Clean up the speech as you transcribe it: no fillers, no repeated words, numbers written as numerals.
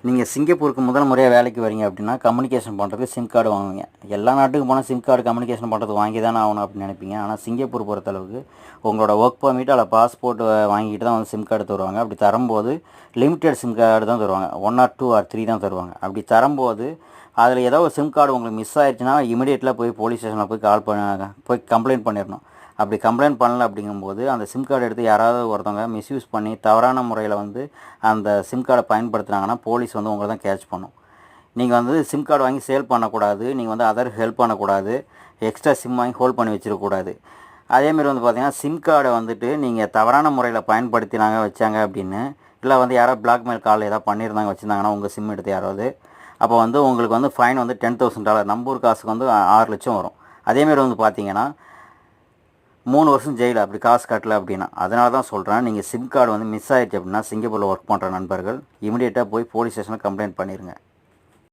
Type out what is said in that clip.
நீங்கள் சிங்கப்பூருக்கு முதல் முறையாக வேலைக்கு வரீங்க அப்படின்னா கம்யூனிகேஷன் பண்ணுறதுக்கு சிம் கார்டு வாங்குவீங்க. எல்லா நாட்டுக்கும் போனால் சிம் கார்டு கம்யூனிகேஷன் பண்ணுறது வாங்கி தானே ஆகணும் அப்படின்னு நினைப்பீங்க. ஆனால் சிங்கப்பூர் பொறுத்தளவுக்கு உங்களோட ஒர்க் பர்மிட் அல்ல பாஸ்போர்ட் வாங்கிட்டு தான் வந்து சிம் கார்டு தருவாங்க. அப்படி தரும்போது லிமிட்டெட் சிம் கார்டு தான் தருவாங்க. 1 or 2 or 3 தான் தருவாங்க. அப்படி தரும்போது அதில் ஏதோ ஒரு சிம் கார்டு உங்களுக்கு மிஸ் ஆயிடுச்சுன்னா இமீடியட்டாக போய் போலீஸ் ஸ்டேஷனில் போய் கம்ப்ளைண்ட் பண்ணிடணும். அப்படி கம்ப்ளைண்ட் பண்ணல அப்படிங்கும்போது அந்த சிம் கார்டு எடுத்து யாராவது ஒருத்தவங்க மிஸ்யூஸ் பண்ணி தவறான முறையில் வந்து அந்த சிம் கார்டை பயன்படுத்துனாங்கன்னா போலீஸ் வந்து உங்களை தான் கேட்ச் பண்ணும். நீங்கள் வந்து சிம் கார்டு வாங்கி சேல் பண்ணக்கூடாது. நீங்கள் வந்து அதர் ஹெல்ப் பண்ணக்கூடாது. எக்ஸ்ட்ரா சிம் வாங்கி ஹோல்ட் பண்ணி வச்சிடக்கூடாது. அதேமாரி வந்து பார்த்திங்கன்னா சிம் கார்டை வந்துட்டு நீங்கள் தவறான முறையில் பயன்படுத்தினாங்க வச்சாங்க அப்படின்னு, இல்லை வந்து யாராவது பிளாக்மெயில் கால் ஏதாவது பண்ணியிருந்தாங்க வச்சுருந்தாங்கன்னா உங்கள் சிம் எடுத்து யாராவது, அப்போ வந்து உங்களுக்கு வந்து ஃபைன் வந்து $10,000 நம்ம ஊர் காசுக்கு வந்து 6 லட்சம் வரும். அதேமாரி வந்து பார்த்தீங்கன்னா 3 வருஷம் ஜெயில் அப்படி காசு கட்டலை அப்படின்னா. அதனால தான் சொல்கிறேன், நீங்கள் சிம் கார்டு வந்து மிஸ் ஆகிடுச்சு அப்படின்னா சிங்கப்பூரில் ஒர்க் பண்ணுற நண்பர்கள் இமீடியட்டாக போய் போலீஸ் ஸ்டேஷனில் கம்ப்ளைண்ட் பண்ணிடுங்க.